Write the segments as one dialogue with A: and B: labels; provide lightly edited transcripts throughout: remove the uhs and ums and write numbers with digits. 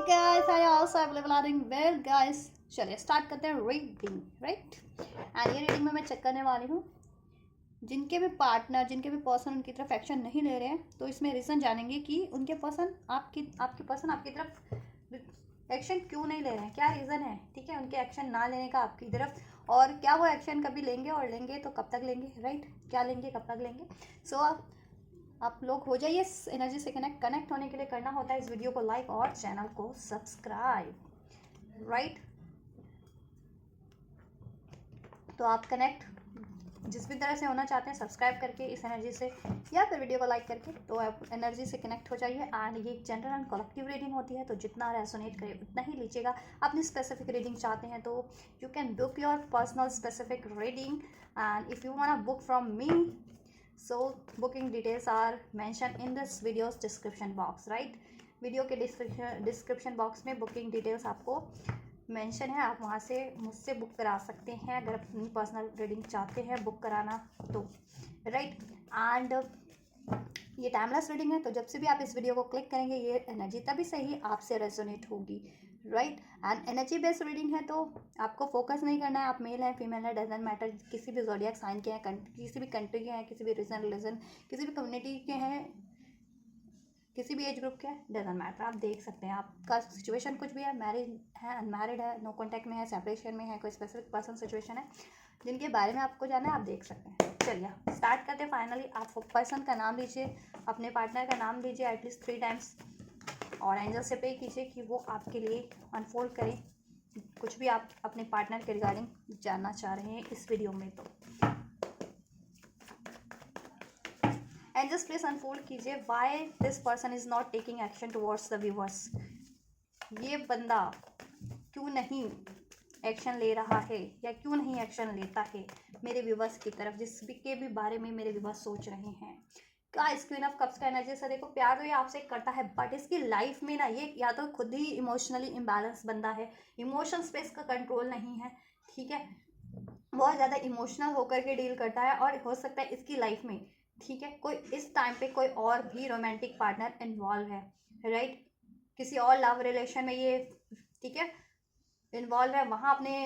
A: guys, are you also available are well guys? चलिए start करते हैं रीडिंग राइट। एंड ये रीडिंग में मैं चेक करने वाली हूँ जिनके भी पार्टनर जिनके भी पर्सन उनकी तरफ एक्शन नहीं ले रहे हैं, तो इसमें रीज़न जानेंगे कि उनके पर्सन आपके पर्सन आपकी तरफ एक्शन क्यों नहीं ले रहे हैं, क्या रीज़न है। ठीक है, उनके एक्शन ना लेने का आपकी तरफ, और क्या वो एक्शन कभी लेंगे, और लेंगे तो कब तक लेंगे, राइट, क्या लेंगे, कब तक लेंगे। सो आप लोग हो जाइए इस एनर्जी से कनेक्ट होने के लिए करना होता है इस वीडियो को लाइक और चैनल को सब्सक्राइब, राइट। तो आप कनेक्ट जिस भी तरह से होना चाहते हैं सब्सक्राइब करके इस एनर्जी से, या फिर वीडियो को लाइक करके, तो आप एनर्जी से कनेक्ट हो जाइए। एंड ये जनरल एंड कलेक्टिव रीडिंग होती है, तो जितना रेजोनेट करे उतना ही लीजिएगा। अपनी स्पेसिफिक रीडिंग चाहते हैं तो you can book your personal specific reading, and if you want book from me, so booking details are mentioned in this video's description box, right। Video के डिस्क्रिप्शन बॉक्स में booking details आपको mention है, आप वहाँ से मुझसे book करा सकते हैं अगर अपनी पर्सनल रीडिंग चाहते हैं बुक कराना तो, राइट। एंड ये टाइमलेस रीडिंग है, तो जब से भी आप इस वीडियो को क्लिक करेंगे ये एनर्जी तभी सही आपसे रेजोनेट होगी, right. And energy based reading है, तो आपको फोकस नहीं करना है आप मेल हैं फीमेल है, डजेंट मैटर, किसी भी ज़ोडिएक साइन के हैं, किसी भी कंट्री के हैं, किसी भी रीजन रिलीजन, किसी भी कम्युनिटी के हैं, किसी भी एज ग्रुप के हैं, डजेंट मैटर। आप देख सकते हैं आपका सिचुएशन कुछ भी है, मैरिड है, अनमैरिड है, नो कॉन्टैक्ट में है, सेपरेशन में है, कोई स्पेसिफिक पर्सन सिचुएशन है जिनके बारे में आपको जानना है, आप देख सकते हैं। चलिए स्टार्ट करते हैं। फाइनली आप पर्सन का नाम लीजिए, अपने पार्टनर का नाम लीजिए एटलीस्ट 3 टाइम्स, और एंजल से पे कीजिए कि वो आपके लिए अनफोल्ड करें कुछ भी आप अपने पार्टनर के रिगार्डिंग जानना चाह रहे हैं इस वीडियो में। तो एंजल्स प्लीज अनफोल्ड कीजिए why this person is not taking action towards the viewers. ये बंदा क्यों नहीं एक्शन ले रहा है, या क्यों नहीं एक्शन लेता है मेरे व्यूअर्स की तरफ, जिसके भी बारे में मेरे व्यूअर्स सोच रहे हैं। गाइस क्वीन ऑफ कप्स का एनर्जी से देखो, प्यार तो ये आपसे करता है, बट इसकी लाइफ में ना ये या तो खुद ही इमोशनली इम्बैलेंस बंदा है, इमोशंस पे इसका कंट्रोल नहीं है, ठीक है, बहुत ज़्यादा इमोशनल होकर के डील करता है, और हो सकता है इसकी लाइफ में, ठीक है, कोई इस टाइम पे कोई और भी रोमांटिक पार्टनर इन्वॉल्व है, राइट, किसी और लव रिलेशन में ये, ठीक है, इन्वॉल्व है, वहाँ अपने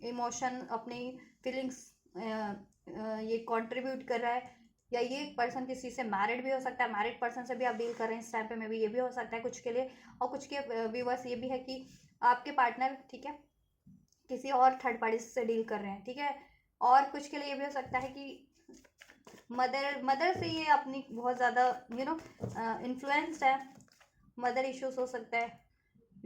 A: इमोशन अपनी फीलिंग्स ये कंट्रीब्यूट कर रहा है। या ये पर्सन किसी से मैरिड भी हो सकता है, मैरिड पर्सन से भी आप डील कर रहे हैं इस टाइम पे में भी, ये भी हो सकता है कुछ के लिए। और कुछ के व्यूवर्स ये भी है कि आपके पार्टनर, ठीक है, किसी और थर्ड पार्टी से डील कर रहे हैं, ठीक है। और कुछ के लिए ये भी हो सकता है कि मदर से ये अपनी बहुत ज़्यादा इन्फ्लुएंस्ड है, मदर इश्यूज हो सकता है,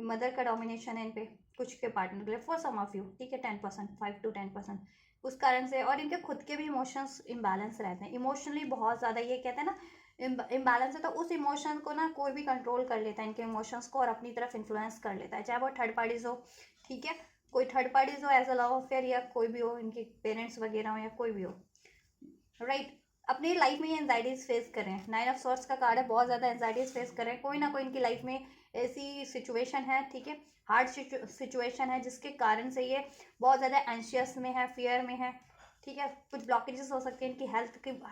A: मदर का डोमिनेशन है इन पे कुछ के पार्टनर के लिए, फॉर सम ऑफ यू, ठीक है, 10%, 5 to 10% उस कारण से। और इनके खुद के भी इमोशंस इम्बैलेंस रहते हैं, इमोशनली बहुत ज़्यादा, ये कहते हैं ना इम्बैलेंस है, तो उस इमोशन को ना कोई भी कंट्रोल कर लेता है इनके इमोशंस को, और अपनी तरफ इन्फ्लुएंस कर लेता है, चाहे वो थर्ड पार्टीज हो, ठीक है, कोई थर्ड पार्टीज हो एज अ लव अफेयर, या कोई भी हो, इनके पेरेंट्स वगैरह हो, या कोई भी हो, राइट। अपनी लाइफ में ये एंजाइटीज फेस कर रहे हैं, 9 ऑफ सॉर्ड्स का कार्ड है, बहुत ज़्यादा एंजाइटीज फेस कर रहे हैं, कोई ना कोई इनकी लाइफ में ऐसी सिचुएशन है, ठीक है, हार्ड सिचुएशन है जिसके कारण से ये बहुत ज़्यादा एंशियस में है, फियर में है, ठीक है। कुछ ब्लॉकेजेस हो सकते हैं, इनकी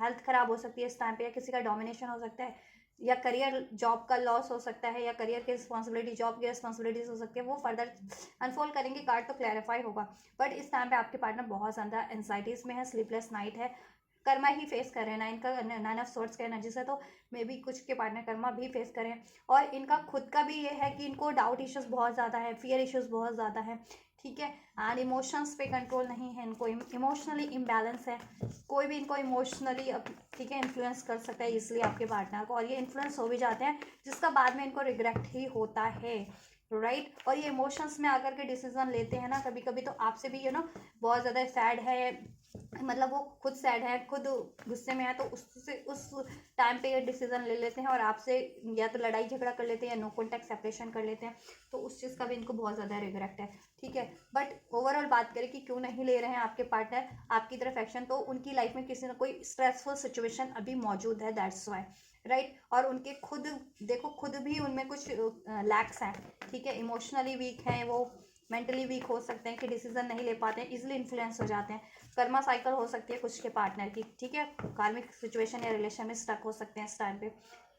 A: हेल्थ खराब हो सकती है इस टाइम पे, या किसी का डोमिनेशन हो सकता है, या करियर जॉब का लॉस हो सकता है, या करियर की रिस्पॉन्सिबिलिटी, जॉब की रिस्पॉन्सिबिलिटीज हो सकती है, वो फर्दर अनफोल्ड करेंगे कार्ड तो क्लैरिफाई होगा। बट इस टाइम पे आपके पार्टनर बहुत ज़्यादा एंजाइटीज़ में है, स्लीपलेस नाइट है, कर्मा ही फेस कर रहे हैं, नाइन ऑफ सोर्ट्स के एनर्जी से, तो मे बी कुछ के पार्टनर कर्मा भी फेस करें। और इनका खुद का भी ये है कि इनको डाउट इश्यूज बहुत ज़्यादा है, फियर इश्यूज बहुत ज़्यादा है, ठीक है। एंड इमोशंस पे कंट्रोल नहीं है इनको, इमोशनली इम्बैलेंस है, कोई भी इनको इमोशनली, ठीक है, इन्फ्लुएंस कर सकता है इसलिए आपके पार्टनर को, और ये इन्फ्लुएंस हो भी जाते हैं जिसका बाद में इनको रिग्रेट ही होता है, राइट। और ये इमोशंस में आकर के डिसीजन लेते हैं ना कभी कभी, तो आपसे भी बहुत ज़्यादा सैड है, मतलब वो खुद सैड है, खुद गुस्से में है, तो उससे उस टाइम पे ये डिसीजन ले लेते हैं, और आपसे या तो लड़ाई झगड़ा कर लेते हैं, या नो कॉन्टैक्ट सेपरेशन कर लेते हैं, तो उस चीज़ का भी इनको बहुत ज़्यादा रिग्रेट है, ठीक है। बट ओवरऑल बात करें कि क्यों नहीं ले रहे हैं आपके पार्टनर आपकी तरफ एक्शन, तो उनकी लाइफ में किसी ना कोई स्ट्रेसफुल सिचुएशन अभी मौजूद है, दैट्स वाई, राइट। और उनके खुद देखो, खुद भी उनमें कुछ लैक्स हैं, ठीक है, इमोशनली वीक हैं वो, मेंटली वीक हो सकते हैं कि डिसीजन नहीं ले पाते हैं, इजिली इन्फ्लुएंस हो जाते हैं, कर्मा साइकिल हो सकती है कुछ के पार्टनर की, ठीक है, कार्मिक सिचुएशन या रिलेशन में स्टक हो सकते हैं इस टाइम पे,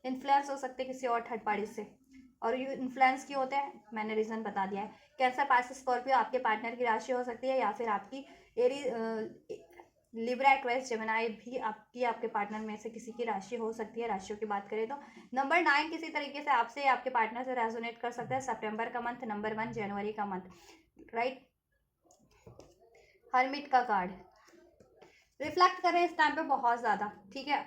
A: इन्फ्लुएंस हो सकते हैं किसी और थर्ड पार्टी से, और ये इन्फ्लुएंस क्यों होते हैं, मैंने रीज़न बता दिया है। कैंसर, पाइसेस, स्कॉर्पियो आपके पार्टनर की राशि हो सकती है, या फिर आपकी लिब्रा, एक्वेरियस, जेमिनी भी आपके पार्टनर में से किसी की राशि हो सकती है, राशियों की बात करें तो। नंबर 9 किसी तरीके से आपसे, आपके पार्टनर से रेजोनेट कर सकता है। सितंबर का मंथ, नंबर 1 जनवरी का मंथ, राइट। हर्मिट का कार्ड रिफ्लेक्ट कर रहे हैं इस टाइम पे बहुत ज़्यादा, ठीक है।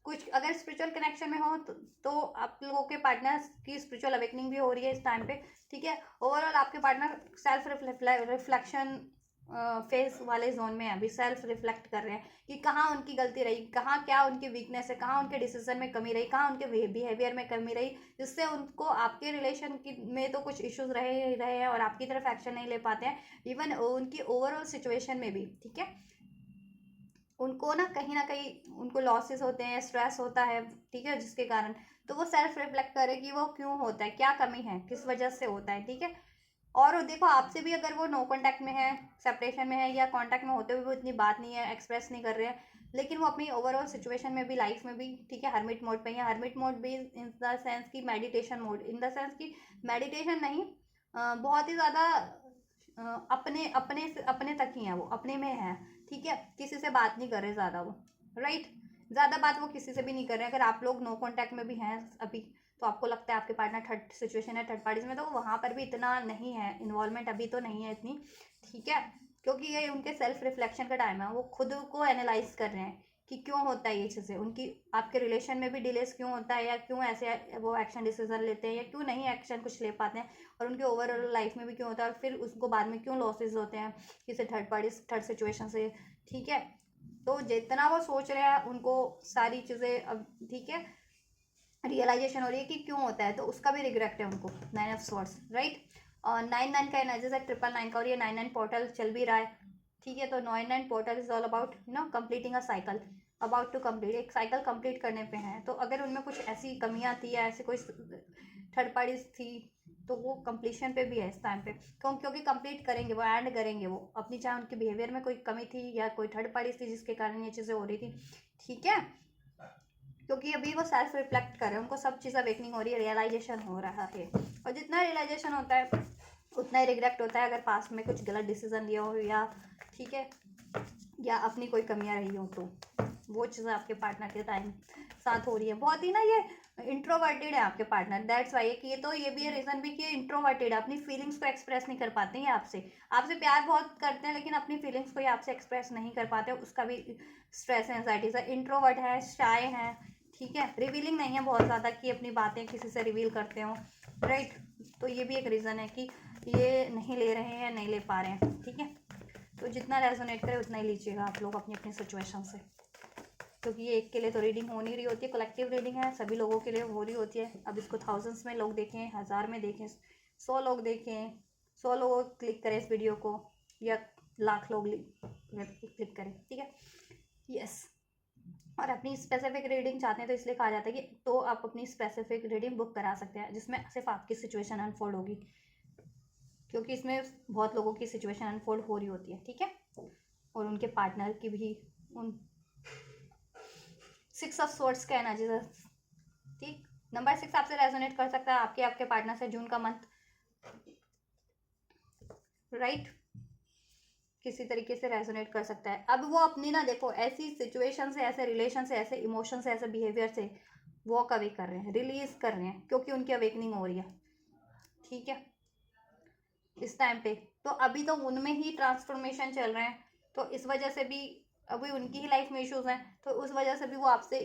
A: कुछ अगर स्पिरिचुअल कनेक्शन में हो तो आप लोगों के पार्टनर की स्पिरिचुअल अवेकनिंग भी हो रही है इस टाइम पे, ठीक है। ओवरऑल आपके पार्टनर सेल्फ रिफ्लेक्शन फेज वाले जोन में अभी सेल्फ रिफ्लेक्ट कर रहे हैं कि कहाँ उनकी गलती रही, कहाँ क्या उनकी वीकनेस है, कहाँ उनके डिसीजन में कमी रही, कहाँ उनके बिहेवियर में कमी रही, जिससे उनको आपके रिलेशन की में तो कुछ इश्यूज रहे हैं और आपकी तरफ एक्शन नहीं ले पाते हैं, इवन उनकी ओवरऑल सिचुएशन में भी, ठीक है। उनको ना कहीं उनको लॉसेस होते हैं, स्ट्रेस होता है, ठीक है, जिसके कारण तो वो सेल्फ रिफ्लेक्ट करे कि वो क्यों होता है, क्या कमी है, किस वजह से होता है, ठीक है। और देखो आपसे भी अगर वो नो कांटेक्ट में है, सेपरेशन में है, या कांटेक्ट में होते हुए वो इतनी बात नहीं है, एक्सप्रेस नहीं कर रहे हैं, लेकिन वो अपनी ओवरऑल सिचुएशन में भी, लाइफ में भी, ठीक है, हर्मिट मोड पे है। हर्मिट मोड भी इन द सेंस की meditation mode, in the sense की मेडिटेशन नहीं, बहुत ही ज़्यादा अपने अपने अपने तक ही है, वो अपने में है, ठीक है। किसी से बात नहीं कर रहे ज़्यादा वो, राइट। ज़्यादा बात वो किसी से भी नहीं कर रहे हैं। अगर आप लोग नो कांटेक्ट में भी हैं अभी, तो आपको लगता है आपके पार्टनर थर्ड सिचुएशन है, थर्ड पार्टीज में, तो वहाँ पर भी इतना नहीं है इन्वॉल्वमेंट, अभी तो नहीं है इतनी, ठीक है। क्योंकि ये उनके सेल्फ रिफ्लेक्शन का टाइम है, वो खुद को एनालाइज कर रहे हैं कि क्यों होता है ये चीज़ें, उनकी आपके रिलेशन में भी डिलेस क्यों होता है, या क्यों ऐसे वो एक्शन डिसीजन लेते हैं, या क्यों नहीं एक्शन कुछ ले पाते हैं, और उनके ओवरऑल लाइफ में भी क्यों होता है, और फिर उसको बाद में क्यों लॉसेज होते हैं किसी थर्ड पार्टी थर्ड सिचुएशन से, ठीक है। तो जितना वो सोच रहे हैं उनको सारी चीज़ें अब, ठीक है, रियलाइजेशन हो रही है कि क्यों होता है, तो उसका भी रिग्रेट है उनको। 9 ऑफ स्वॉर्ड्स, राइट। और 9 का एनर्जीज है 999 का, और ये 9 पोर्टल चल भी रहा है, ठीक है। तो 9 portal is all about completing a cycle, about to complete, एक साइकिल कंप्लीट करने पे है। तो अगर उनमें कुछ ऐसी कमियां थी या ऐसी कोई थर्ड पार्टीज थी, तो वो कंप्लीशन पे भी है इस टाइम पे, क्योंकि कंप्लीट करेंगे वो, एंड करेंगे वो अपनी, चाहे उनके बिहेवियर में कोई कमी थी या कोई थर्ड पार्टीज थी जिसके कारण ये चीज़ें हो रही थी, ठीक है। क्योंकि अभी वो सेल्फ रिफ्लेक्ट कर रहे हैं, उनको सब चीज़ अवेकनिंग हो रही है, रियलाइजेशन हो रहा है, और जितना रियलाइजेशन होता है उतना ही रिग्रेट होता है अगर पास्ट में कुछ गलत डिसीजन लिया हो, या ठीक है, या अपनी कोई कमियां रही हो, तो वो चीज़ें आपके पार्टनर के टाइम साथ हो रही है। बहुत ही ना ये इंट्रोवर्टेड है आपके पार्टनर, दैट्स वाई कि ये तो ये भी है रीज़न भी कि ये इंट्रोवर्टेड है, अपनी फीलिंग्स को एक्सप्रेस नहीं कर पाते हैं आपसे। आपसे प्यार बहुत करते हैं लेकिन अपनी फीलिंग्स को ये आपसे एक्सप्रेस नहीं कर पाते, उसका भी स्ट्रेस एंजाइटी से। इंट्रोवर्ट है, शाय है, ठीक है, रिवीलिंग नहीं है बहुत ज़्यादा कि अपनी बातें किसी से रिवील करते हो, राइट। तो ये भी एक रीज़न है कि ये नहीं ले रहे हैं, नहीं ले पा रहे हैं, ठीक है। तो जितना रेजोनेट करे उतना ही लीजिएगा आप लोग अपनी अपनी सिचुएशन से, क्योंकि ये एक के लिए तो रीडिंग हो नहीं रही होती है, कलेक्टिव रीडिंग है, सभी लोगों के लिए हो रही होती है। अब इसको थाउजेंड्स में लोग देखें, 1000 में देखें, 100 लोग देखें, 100 लोग क्लिक करें इस वीडियो को, या लाख लोग क्लिक करें, ठीक है, यस। और अपनी स्पेसिफिक रीडिंग चाहते हैं तो इसलिए कहा जाता है कि तो आप अपनी स्पेसिफिक रीडिंग बुक करा सकते हैं, जिसमें सिर्फ आपकी सिचुएशन अनफोल्ड होगी, क्योंकि इसमें बहुत लोगों की सिचुएशन अनफोल्ड हो रही होती है, ठीक है, और उनके पार्टनर की भी। उन 6 ऑफ स्वॉर्ड्स का एनर्जी, ठीक। नंबर 6 आपसे रेजोनेट कर सकता है, आपके पार्टनर से जून का मंथ, राइट, किसी तरीके से रेजोनेट कर सकता है। अब वो अपनी ना देखो ऐसी सिचुएशन से, ऐसे रिलेशन से, ऐसे इमोशन से, ऐसे बिहेवियर से वॉक अवे कर रहे हैं, रिलीज कर रहे हैं, क्योंकि उनकी अवेकनिंग हो रही है, ठीक है, इस टाइम पे। तो अभी तो उनमें ही ट्रांसफॉर्मेशन चल रहे हैं, तो इस वजह से भी अभी उनकी ही लाइफ में इश्यूज हैं, तो उस वजह से भी वो आपसे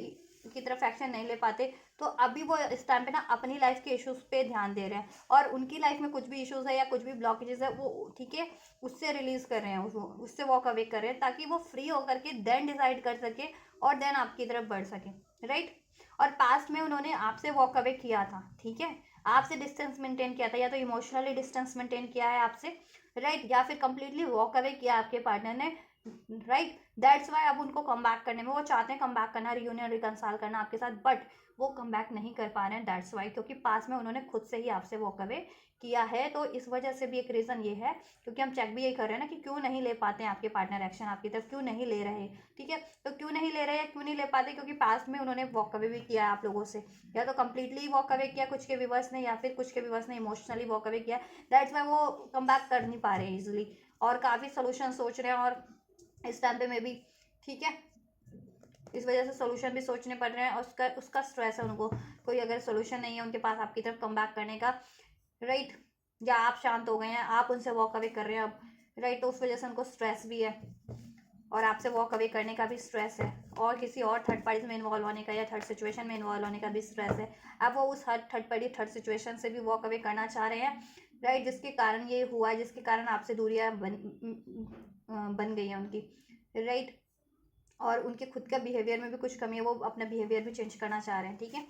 A: की तरफ एक्शन नहीं ले पाते। तो अभी वो इस टाइम पे ना अपनी लाइफ के इश्यूज पे ध्यान दे रहे हैं, और उनकी लाइफ में कुछ भी इश्यूज है या कुछ भी ब्लॉकेजेस है वो, ठीक है, उससे रिलीज कर रहे हैं, उससे वॉक अवे कर रहे हैं, ताकि वो फ्री होकर के देन डिसाइड कर सके और देन आपकी तरफ बढ़ सके, राइट। और पास्ट में उन्होंने आपसे वॉक अवे किया था, ठीक है, आपसे डिस्टेंस मेंटेन किया था, या तो इमोशनली डिस्टेंस मेंटेन किया है आपसे, राइट, या फिर कंप्लीटली वॉक अवे किया आपके पार्टनर ने, राइट, दैट्स वाई अब उनको कम बैक करने में, वो चाहते हैं कम बैक करना, रियूनियन रिकनसाल करना आपके साथ, बट वो कम बैक नहीं कर पा रहे हैं। दैट्स वाई, क्योंकि पास में उन्होंने खुद से ही आपसे वॉक अवे किया है। तो इस वजह से भी एक रीज़न ये है, क्योंकि हम चेक भी यही कर रहे हैं ना कि क्यों नहीं ले पाते हैं आपके पार्टनर एक्शन आपकी तरफ, क्यों नहीं ले रहे। ठीक है, तो क्यों नहीं ले रहे हैं, क्यों नहीं ले पाते, क्योंकि पास में उन्होंने वॉक अवे भी किया है आप लोगों से, या तो कंप्लीटली वॉक अवे किया कुछ के व्यूअर्स ने, या फिर कुछ के व्यूअर्स ने इमोशनली वॉक अवे किया। दैट्स वाई वो कम बैक कर नहीं पा रहे हैं इजिली, और काफ़ी सोल्यूशन सोच रहे हैं, और इस टाइम पे में भी, ठीक है, इस वजह से सोल्यूशन भी सोचने पड़ रहे हैं, और उसका उसका स्ट्रेस है उनको। कोई अगर सोल्यूशन नहीं है उनके पास आपकी तरफ कम बैक करने का, राइट, या आप शांत हो गए हैं, आप उनसे वॉक अवे कर रहे हैं अब, राइट, तो उस वजह से उनको स्ट्रेस भी है, और आपसे वॉक अवे करने का भी स्ट्रेस है, और किसी और थर्ड पार्टी में इन्वॉल्व होने का या थर्ड सिचुएशन में इन्वॉल्व होने का भी स्ट्रेस है। अब वो उस हर थर्ड पार्टी थर्ड सिचुएशन से भी वॉक अवे करना चाह रहे हैं, राइट, जिसके कारण ये हुआ है, जिसके कारण आपसे दूरियां बन गई है उनकी, राइट, और उनके खुद का बिहेवियर में भी कुछ कमी है, वो अपना बिहेवियर भी चेंज करना चाह रहे हैं, ठीक है,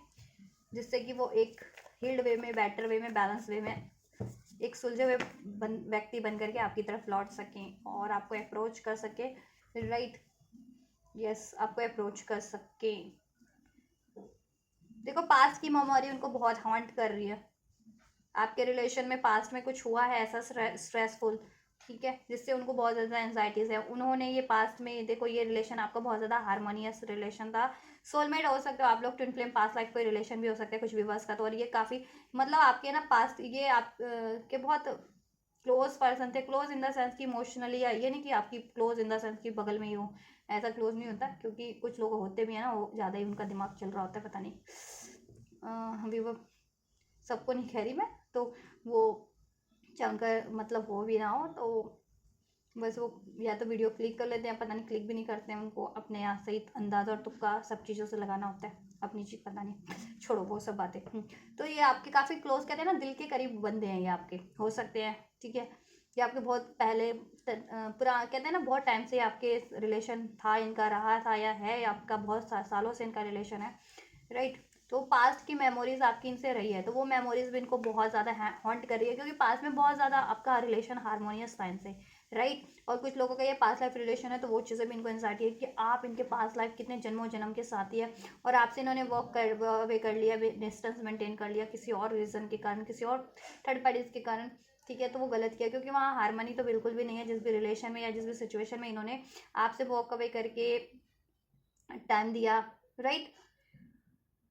A: जिससे कि वो एक हील्ड वे में, बेटर वे में, बैलेंस वे में, एक सुलझे हुए व्यक्ति बन करके आपकी तरफ लौट सकें, और आपको अप्रोच कर सके, राइट, यस, आपको अप्रोच कर सके। देखो, पास्ट की मेमोरी उनको बहुत हॉन्ट कर रही है, आपके रिलेशन में पास्ट में कुछ हुआ है ऐसा स्ट्रेसफुल, ठीक है, जिससे उनको बहुत ज़्यादा एंजाइटीज़ है। उन्होंने ये पास्ट में, देखो, ये रिलेशन आपका बहुत ज़्यादा हारमोनियस रिलेशन था, सोलमेट हो सकते हो आप लोग, ट्विन फ्लेम, पास्ट लाइफ कोई रिलेशन भी हो सकता है कुछ व्यूअर्स का, तो और ये काफ़ी, मतलब आपके ना पास्ट, ये आप के बहुत क्लोज पर्सन थे, क्लोज इन द सेंस कि इमोशनली, या ये नहीं कि आपकी क्लोज इन द सेंस कि बगल में ही हो, ऐसा क्लोज नहीं होता, क्योंकि कुछ लोग होते भी हैं ना, वो ज़्यादा ही उनका दिमाग चल रहा होता है, पता नहीं, अभी वो सबको नहीं कह रही मैं, तो वो चाहकर मतलब हो भी ना हो, तो बस वो या तो वीडियो क्लिक कर लेते हैं, पता नहीं क्लिक भी नहीं करते हैं, उनको अपने यहाँ सही अंदाज़ा और तुक्का सब चीज़ों से लगाना होता है, अपनी चीज़ पता नहीं, छोड़ो वो सब बातें। तो ये आपके काफ़ी क्लोज, कहते हैं ना, दिल के करीब बंदे हैं ये आपके, हो सकते हैं, ठीक है, ये आपके बहुत पहले पुरा, कहते हैं ना, बहुत टाइम से आपके रिलेशन था, इनका रहा था या है, आपका बहुत सालों से इनका रिलेशन है, राइट, तो पास्ट की मेमोरीज आपकी इनसे रही है, तो वो मेमोरीज भी इनको बहुत ज़्यादा हॉन्ट कर रही है, क्योंकि पास्ट में बहुत ज़्यादा आपका रिलेशन हारमोनियस था इनसे, राइट, और कुछ लोगों का ये पास्ट लाइफ रिलेशन है, तो वो चीज़ें भी इनको एंजाइटी है कि आप इनके पास्ट लाइफ कितने जन्मों जन्म के साथी है, और आपसे इन्होंने वॉक कर वे कर लिया, डिस्टेंस मेंटेन कर लिया किसी और रीज़न के कारण, किसी और थर्ड पार्टीज के कारण, ठीक है, तो वो गलत किया, क्योंकि वहाँ हारमनी तो बिल्कुल भी नहीं है, जिस भी रिलेशन में या जिस भी सिचुएशन में इन्होंने आपसे वॉक अवे करके टाइम दिया, राइट,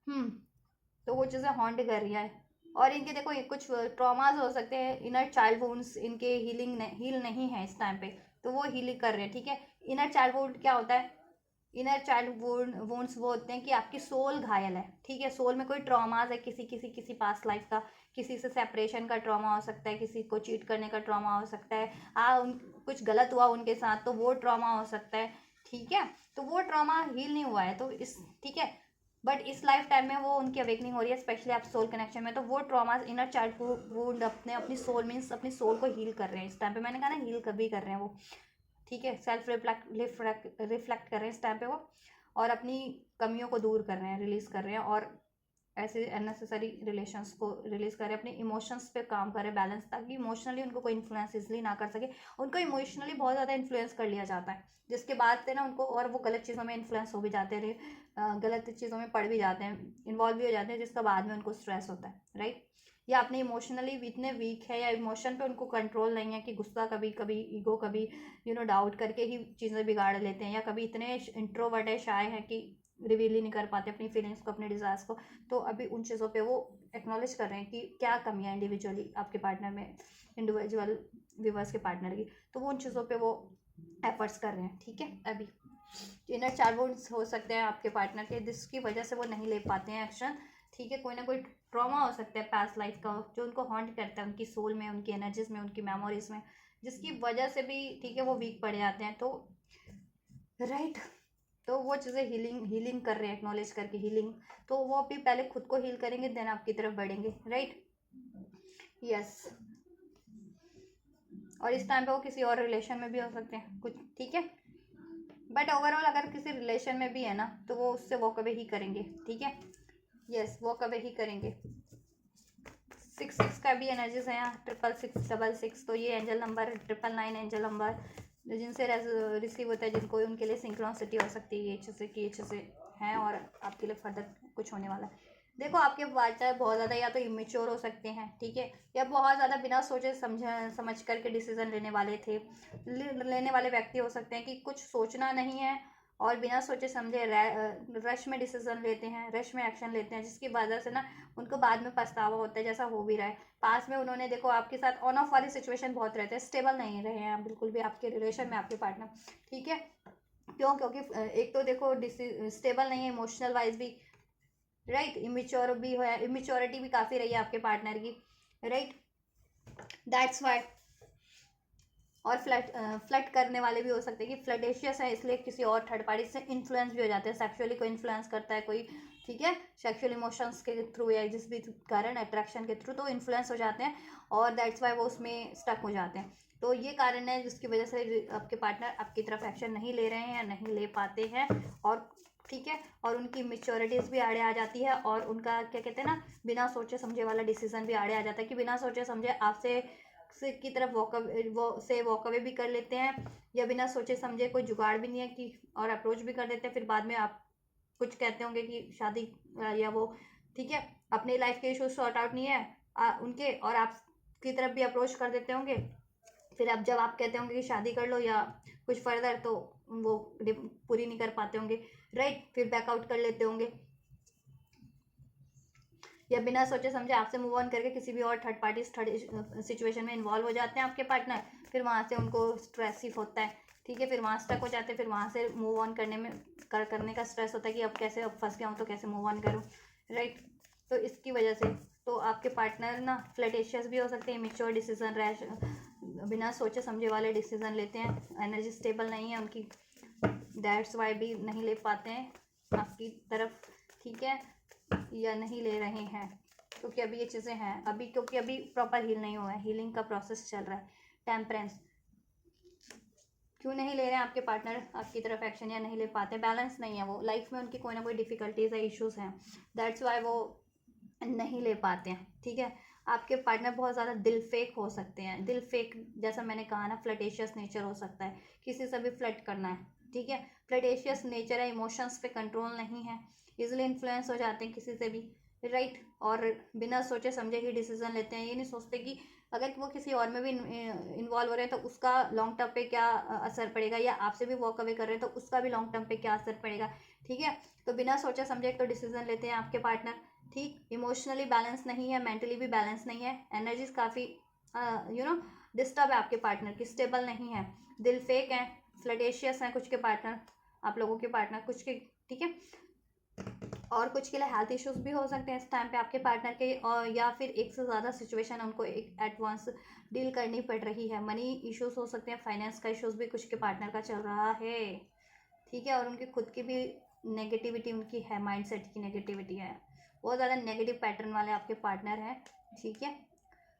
A: तो वो चीज़ें हॉन्ट कर रही है, और इनके देखो ये कुछ ट्रॉमाज हो सकते हैं, इनर चाइल्ड वुंड्स इनके हील नहीं है इस टाइम पे, तो वो हील कर रहे हैं, ठीक है। इनर चाइल्ड वुंड क्या होता है, इनर चाइल्ड वुंड्स वो होते हैं कि आपकी सोल घायल है, ठीक है, सोल में कोई ट्रॉमाज है, किसी पास्ट लाइफ का, किसी से सेपरेशन का ट्रॉमा हो सकता है, किसी को चीट करने का ट्रॉमा हो सकता है, कुछ गलत हुआ उनके साथ तो वो ट्रॉमा हो सकता है, ठीक है, तो वो ट्रॉमा हील नहीं हुआ है, तो इस, ठीक है, बट इस लाइफ टाइम में वो उनकी अवेकनिंग हो रही है, स्पेशली आप सोल कनेक्शन में, तो वो ट्रॉमास, इनर चाइल्ड वुंड अपनी सोल मीन्स अपनी सोल को हील कर रहे हैं इस टाइम पे, मैंने कहा ना, हील कभी कर रहे हैं वो, ठीक है, सेल्फ रिफ्लेक्ट कर रहे हैं इस टाइम पे वो, और अपनी कमियों को दूर कर रहे हैं, रिलीज कर रहे हैं, और ऐसे अननेसेसरी रिलेशंस को रिलीज करें, अपने इमोशंस पे काम करें, बैलेंस, ताकि इमोशनली उनको कोई इन्फ्लुएंस इसलिए ना कर सके, उनको इमोशनली बहुत ज़्यादा इन्फ्लुएंस कर लिया जाता है, जिसके बाद से ना उनको, और वो गलत चीज़ों में इन्फ्लुएंस हो भी जाते हैं, गलत चीज़ों में पड़ भी जाते हैं, इन्वॉल्व भी हो जाते हैं, जिसका बाद में उनको स्ट्रेस होता है, राइट, या अपने इमोशनली इतने वीक है, या इमोशन पे उनको कंट्रोल नहीं है, कि गुस्सा कभी कभी, ईगो कभी, डाउट करके ही चीज़ें बिगाड़ लेते हैं, या कभी इतने इंट्रोवर्ट है, शाय है कि रिवील ही नहीं कर पाते अपनी फीलिंग्स को, अपने डिज़ायर्स को, तो अभी उन चीज़ों पे वो एक्नॉलेज कर रहे हैं कि क्या कमी है इंडिविजुअली आपके पार्टनर में, इंडिविजुअल व्यूवर्स के पार्टनर की, तो वो उन चीज़ों पे वो एफर्ट्स कर रहे हैं, ठीक है। अभी इनर चाइल्ड वुंड्स हो सकते हैं आपके पार्टनर के, जिसकी वजह से वो नहीं ले पाते हैं एक्शन, ठीक है, कोई ना कोई ट्रॉमा हो सकता है पास्ट लाइफ का, जो उनको हॉन्ट करता है उनकी सोल में, उनकी एनर्जीज में, उनकी मेमोरीज में, जिसकी वजह से भी, ठीक है, वो वीक पड़ जाते हैं, तो राइट, तो वो चीज़ें हीलिंग कर रहे हैं, एक्नॉलेज करके हीलिंग, तो वो अभी पहले खुद को हील करेंगे, देन आपकी तरफ बढ़ेंगे, राइट, यस, और इस टाइम पे वो किसी और रिलेशन में भी हो सकते हैं कुछ, ठीक है, बट ओवरऑल अगर किसी रिलेशन में भी है ना, तो वो उससे वॉक अवे ही करेंगे, ठीक है, यस, वॉक अवे ही करेंगे। 6 6 का भी एनर्जीज है यहाँ, 666 6, तो ये एंजल नंबर, 999 एंजल नंबर, जिनसे रिसीव होता है, जिनको उनके लिए सिंक्रोनिसिटी हो सकती है, ये चीज़ें कि ये चीज़ें हैं और आपके लिए फर्दर कुछ होने वाला है। देखो आपके पार्टनर बहुत ज़्यादा या तो इमेच्योर हो सकते हैं, ठीक है, या बहुत ज़्यादा बिना सोचे समझ करके डिसीजन लेने वाले लेने वाले व्यक्ति हो सकते हैं कि कुछ सोचना नहीं है और बिना सोचे समझे रश में डिसीजन लेते हैं, रश में एक्शन लेते हैं, जिसकी वजह से ना उनको बाद में पछतावा होता है, जैसा हो भी रहा है। पास में उन्होंने देखो आपके साथ ऑन ऑफ वाली सिचुएशन बहुत रहते हैं, स्टेबल नहीं रहे हैं बिल्कुल भी आपके रिलेशन में आपके पार्टनर, ठीक है। क्यों? क्योंकि एक तो देखो स्टेबल नहीं है इमोशनल वाइज भी, राइट, इमेच्योर भी है, इमेच्योरिटी भी काफ़ी रही है आपके पार्टनर की, राइट, दैट्स वाई। और फ्लर्ट करने वाले भी हो सकते हैं कि फ्लर्टेशियस है, इसलिए किसी और थर्ड पार्टी से इन्फ्लुएंस भी हो जाते हैं, सेक्सुअली कोई इन्फ्लुएंस करता है कोई, ठीक है, सेक्सुअल इमोशंस के थ्रू या जिस भी कारण अट्रैक्शन के थ्रू तो इन्फ्लुएंस हो जाते हैं और दैट्स वाई वो उसमें स्टक हो जाते हैं। तो ये कारण है जिसकी वजह से आपके पार्टनर आपकी तरफ एक्शन नहीं ले रहे हैं या नहीं ले पाते हैं, और ठीक है, और उनकी मेच्योरिटीज़ भी आड़े आ जाती है और उनका क्या कहते हैं ना, बिना सोचे समझे वाला डिसीजन भी आड़े आ जाता है कि बिना सोचे समझे आपसे की तरफ वॉक अवे भी कर लेते हैं, या बिना सोचे समझे कोई जुगाड़ भी नहीं है कि और अप्रोच भी कर देते हैं, फिर बाद में आप कुछ कहते होंगे कि शादी या वो, ठीक है, अपनी लाइफ के इशूज सॉर्ट आउट नहीं है उनके, और आप की तरफ भी अप्रोच कर देते होंगे, फिर अब जब आप कहते होंगे कि शादी कर लो या कुछ फर्दर, तो वो पूरी नहीं कर पाते होंगे, राइट, फिर बैकआउट कर लेते होंगे या बिना सोचे समझे आपसे मूव ऑन करके किसी भी और थर्ड पार्टी सिचुएशन में इन्वॉल्व हो जाते हैं आपके पार्टनर, फिर वहाँ से उनको स्ट्रेस ही होता है, ठीक है, फिर वहाँ स्टक हो जाते हैं, फिर वहाँ से मूव ऑन करने का स्ट्रेस होता है कि अब कैसे, अब फंस गया हूँ तो कैसे मूव ऑन करूँ, राइट। तो इसकी वजह से तो आपके पार्टनर ना फ्लर्टेशियस भी हो सकते हैं, इमेच्योर डिसीजन, रैश, बिना सोचे समझे वाले डिसीजन लेते हैं, एनर्जी स्टेबल नहीं है उनकी, दैट्स वाई भी नहीं ले पाते हैं आपकी तरफ, ठीक है, या नहीं ले रहे हैं क्योंकि अभी ये चीज़ें हैं, अभी क्योंकि अभी प्रॉपर हील नहीं हुआ है, हीलिंग का प्रोसेस चल रहा है। टेम्परेंस, क्यों नहीं ले रहे हैं आपके पार्टनर आपकी तरफ एक्शन या नहीं ले पाते, बैलेंस नहीं है, वो लाइफ में उनकी कोई ना कोई डिफिकल्टीज है, इश्यूज हैं, दैट्स वाई वो नहीं ले पाते हैं, ठीक है। आपके पार्टनर बहुत ज़्यादा दिल फेक हो सकते हैं, दिल फेक जैसा मैंने कहा ना, फ्लर्टेशियस नेचर हो सकता है, किसी से भी फ्लर्ट करना है, ठीक है, फ्लर्टेशियस नेचर है, इमोशंस पे कंट्रोल नहीं है, इजिली इन्फ्लुएंस हो जाते हैं किसी से भी, राइट, और बिना सोचे समझे ही डिसीजन लेते हैं, ये नहीं सोचते कि अगर वो किसी और में भी इन्वॉल्व हो रहे हैं तो उसका लॉन्ग टर्म पे क्या असर पड़ेगा, या आपसे भी वॉक अवे कर रहे हैं तो उसका भी लॉन्ग टर्म पे क्या असर पड़ेगा, ठीक है। तो बिना सोचे समझे तो डिसीजन लेते हैं आपके पार्टनर, ठीक, इमोशनली बैलेंस नहीं है, मेंटली भी बैलेंस नहीं है, एनर्जीज काफ़ी डिस्टर्ब है आपके पार्टनर की, स्टेबल नहीं है, दिल फेक है, फ्लर्टेशियस हैं कुछ के पार्टनर, आप लोगों के पार्टनर कुछ के, ठीक है, और कुछ के लिए हेल्थ इश्यूज भी हो सकते हैं इस टाइम पे आपके पार्टनर के, और या फिर एक से ज़्यादा सिचुएशन उनको एक एट वंस डील करनी पड़ रही है, मनी इश्यूज हो सकते हैं, फाइनेंस का इश्यूज भी कुछ के पार्टनर का चल रहा है, ठीक है, और उनकी खुद की भी नेगेटिविटी उनकी है, माइंडसेट की नेगेटिविटी है, बहुत ज़्यादा नेगेटिव पैटर्न वाले आपके पार्टनर हैं, ठीक है,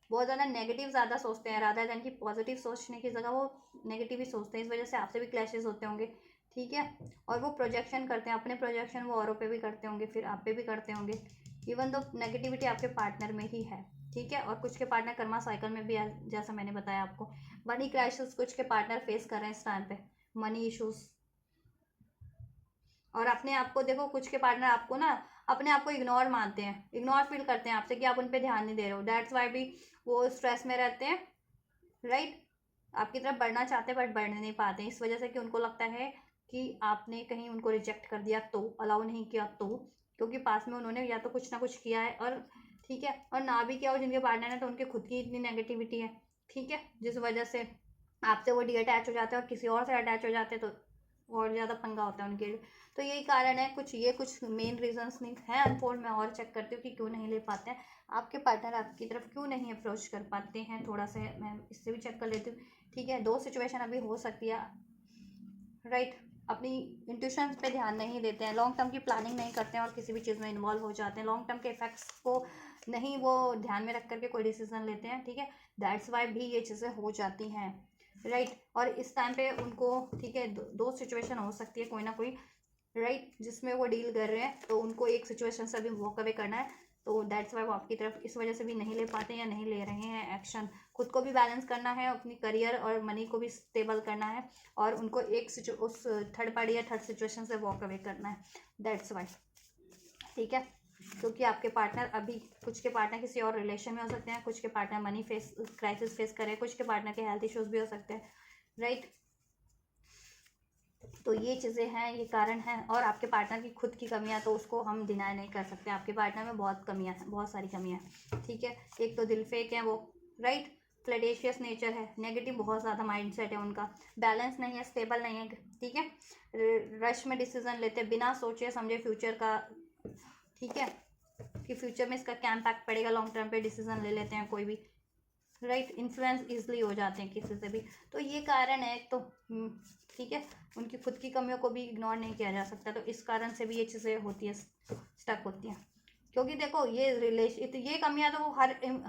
A: बहुत ज़्यादा नेगेटिव ज़्यादा सोचते हैं, रादर देन कि पॉजिटिव सोचने की जगह वो नेगेटिव ही सोचते हैं, इस वजह से आपसे भी क्लैशेस होते होंगे, ठीक है, और वो प्रोजेक्शन करते हैं, अपने प्रोजेक्शन वो औरों पे भी करते होंगे, फिर आप पे भी करते होंगे, इवन दो नेगेटिविटी आपके पार्टनर में ही है, ठीक है, और कुछ के पार्टनर कर्मा साइकिल में भी है, जैसा मैंने बताया आपको, मनी क्राइसिस कुछ के पार्टनर फेस कर रहे हैं इस टाइम पे, मनी इशूज़, और अपने आप को देखो कुछ के पार्टनर आपको ना अपने आप को इग्नोर मानते हैं, इग्नोर फील करते हैं आपसे कि आप उन पर ध्यान नहीं दे रहे हो, दैट्स वाई भी वो स्ट्रेस में रहते हैं, राइट, आपकी तरफ बढ़ना चाहते हैं बट बढ़ नहीं पाते हैं, इस वजह से कि उनको लगता है कि आपने कहीं उनको रिजेक्ट कर दिया तो, अलाउ नहीं किया तो, क्योंकि पास में उन्होंने या तो कुछ ना कुछ किया है, और ठीक है, और ना भी किया हो जिनके पार्टनर है तो उनके खुद की इतनी नेगेटिविटी है, ठीक है, जिस वजह से आपसे वो डी अटैच हो जाते हैं और किसी और से अटैच हो जाते हैं, तो और ज़्यादा पंगा होता है उनके लिए, तो यही कारण है, कुछ मेन रीजंस नहीं है अनफोल्ड, मैं और चेक करती हूँ कि क्यों नहीं ले पाते हैं आपके पार्टनर आपकी तरफ, क्यों नहीं अप्रोच कर पाते हैं, थोड़ा सा मैं इससे भी चेक कर लेती हूँ, ठीक है, दो सिचुएशन अभी हो सकती है, राइट, अपनी इंट्यूशन पे ध्यान नहीं देते हैं, लॉन्ग टर्म की प्लानिंग नहीं करते हैं और किसी भी चीज़ में इन्वॉल्व हो जाते हैं, लॉन्ग टर्म के इफेक्ट्स को नहीं वो ध्यान में रख करके कोई डिसीजन लेते हैं, ठीक है, दैट्स वाई भी ये चीज़ें हो जाती हैं, राइट, और इस टाइम पे उनको, ठीक है, दो सिचुएशन हो सकती है कोई ना कोई, राइट, जिसमें वो डील कर रहे हैं, तो उनको एक सिचुएशन से अभी वॉक अवे करना है, तो दैट्स वाई वो आपकी तरफ इस वजह से भी नहीं ले पाते या नहीं ले रहे हैं एक्शन। खुद को भी बैलेंस करना है, अपनी करियर और मनी को भी स्टेबल करना है, और उनको उस थर्ड पार्टी या थर्ड सिचुएशन से वॉक अवे करना है। दैट्स वाई, ठीक है। क्योंकि आपके पार्टनर अभी, कुछ के पार्टनर किसी और रिलेशन में हो सकते हैं, कुछ के पार्टनर मनी क्राइसिस फेस करें, कुछ के पार्टनर के हेल्थ इश्यूज भी हो सकते हैं, राइट। तो ये चीज़ें हैं, ये कारण हैं। और आपके पार्टनर की खुद की कमियां तो उसको हम डिनाई नहीं कर सकते, आपके पार्टनर में बहुत कमियां हैं, बहुत सारी कमियां हैं, ठीक है। एक तो दिल फेक है वो, राइट। फ्लडेशियस नेचर है, नेगेटिव बहुत ज़्यादा माइंडसेट है उनका, बैलेंस नहीं है, स्टेबल नहीं है, ठीक है। रश में डिसीजन लेते हैं बिना सोचे समझे फ्यूचर का, ठीक है, कि फ्यूचर में इसका क्या इम्पैक्ट पड़ेगा, लॉन्ग टर्म पे डिसीजन ले लेते हैं कोई भी, राइट। इन्फ्लुएंस ईजिली हो जाते हैं किसी से भी। तो ये कारण है एक तो, ठीक है। उनकी खुद की कमियों को भी इग्नोर नहीं किया जा सकता, तो इस कारण से भी ये चीज़ें होती है, स्टक होती हैं। क्योंकि देखो ये ये कमियां तो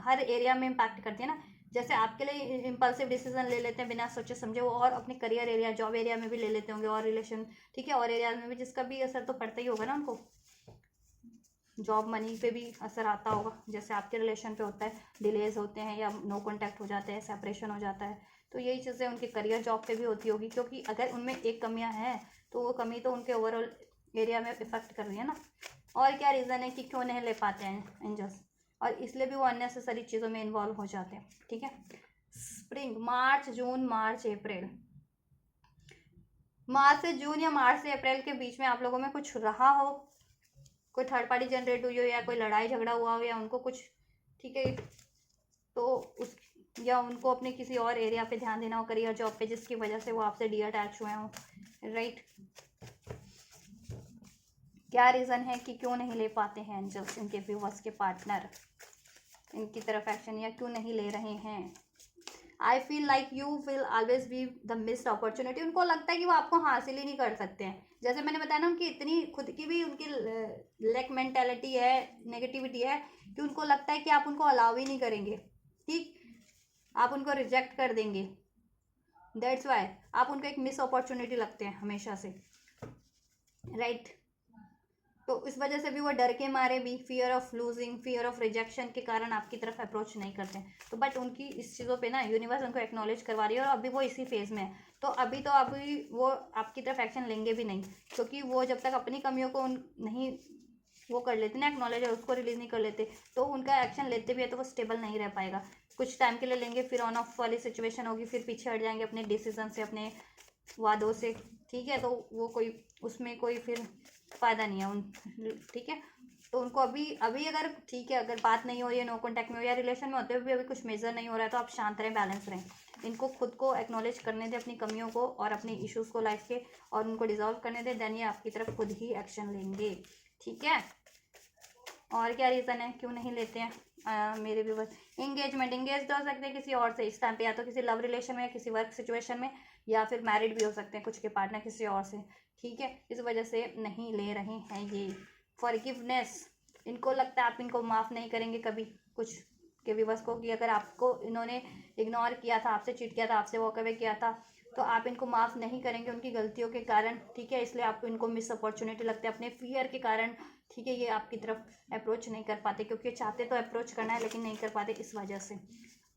A: हर एरिया में इम्पैक्ट करती है ना। जैसे आपके लिए इम्पल्सिव डिसीजन ले लेते हैं बिना सोचे समझे वो, और अपने करियर एरिया, जॉब एरिया में भी ले लेते होंगे, और रिलेशन, ठीक है, और एरिया में भी, जिसका भी असर तो पड़ता ही होगा ना उनको। जॉब मनी पे भी असर आता होगा, जैसे आपके रिलेशन पे होता है, डिलेज होते हैं या नो कांटेक्ट हो जाते हैं, सेपरेशन हो जाता है। तो यही चीज़ें उनके करियर जॉब पे भी होती होगी, क्योंकि अगर उनमें एक कमियां हैं तो वो कमी तो उनके ओवरऑल एरिया में इफेक्ट कर रही है ना। और क्या रीज़न है कि क्यों नहीं ले पाते हैं एंजल्स, और इसलिए भी वो अननेसेसरी चीज़ों में इन्वॉल्व हो जाते हैं, ठीक है। स्प्रिंग, मार्च जून, मार्च अप्रैल, मार्च से जून या मार्च से अप्रैल के बीच में आप लोगों में कुछ रहा हो, कोई थर्ड पार्टी जनरेट हुई हो, या कोई लड़ाई झगड़ा हुआ हो, या उनको कुछ, ठीक है, तो उस, या उनको अपने किसी और एरिया पे ध्यान देना हो, करियर जॉब पे, जिसकी वजह से वो आपसे डिअटैच हुए हों, राइट। क्या रीज़न है कि क्यों नहीं ले पाते हैं एंजल्स, इनके व्यूवर्स के पार्टनर इनकी तरफ एक्शन, या क्यों नहीं ले रहे हैं। I feel like you will always be the missed opportunity. उनको लगता है कि वो आपको हासिल ही नहीं कर सकते हैं। जैसे मैंने बताया ना, उनकी इतनी खुद की भी उनकी लैक मेंटेलिटी है, नेगेटिविटी है, कि उनको लगता है कि आप उनको अलाउ ही नहीं करेंगे, ठीक, आप उनको रिजेक्ट कर देंगे। दैट्स वाई आप उनको एक मिस अपॉर्चुनिटी लगते हैं हमेशा से, राइट। तो इस वजह से भी वो डर के मारे भी, fear of losing, fear of rejection के कारण आपकी तरफ अप्रोच नहीं करते हैं। तो बट उनकी इस चीज़ों पे ना यूनिवर्स उनको एक्नॉलेज करवा रही है, और अभी वो इसी फेज में है। तो अभी वो आपकी तरफ एक्शन लेंगे भी नहीं, क्योंकि वो जब तक अपनी कमियों को नहीं वो कर लेते ना, एक्नॉलेज, और उसको रिलीज नहीं कर लेते, तो उनका एक्शन लेते भी है तो वो स्टेबल नहीं रह पाएगा। कुछ टाइम के लिए लेंगे, फिर ऑन ऑफ वाली सिचुएशन होगी, फिर पीछे हट जाएंगे अपने डिसीजन से, अपने वादों से, ठीक है। तो वो कोई उसमें कोई फिर फ़ायदा नहीं है उन, ठीक है। तो उनको अभी अभी अगर, ठीक है, अगर बात नहीं हो रही है, नो कॉन्टैक्ट में हो, या रिलेशन में होते हुए भी अभी कुछ मेजर नहीं हो रहा है, तो आप शांत रहें, बैलेंस रहें। इनको खुद को एक्नॉलेज करने दें, अपनी कमियों को और अपने इश्यूज़ को लाइफ के, और उनको डिजॉल्व करने दें, देन ये आपकी तरफ खुद ही एक्शन लेंगे, ठीक है। और क्या रीज़न है क्यों नहीं लेते हैं मेरे व्यूवर। एंगेज हो सकते हैं किसी और से इस टाइम पे, या तो किसी लव रिलेशन में, या किसी वर्क सिचुएशन में, या फिर मैरिड भी हो सकते हैं कुछ के पार्टनर किसी और से, ठीक है। इस वजह से नहीं ले रहे हैं ये। फॉरगिवनेस, इनको लगता है आप इनको माफ़ नहीं करेंगे कभी, कुछ के व्यूवर्स को, कि अगर आपको इन्होंने इग्नोर किया था, आपसे चीट किया था, आपसे वॉक अवे किया था, तो आप इनको माफ़ नहीं करेंगे उनकी गलतियों के कारण, ठीक है। इसलिए आपको इनको मिस अपॉर्चुनिटी लगती है अपने फियर के कारण, ठीक है। ये आपकी तरफ अप्रोच नहीं कर पाते, क्योंकि चाहते तो अप्रोच करना है लेकिन नहीं कर पाते इस वजह से,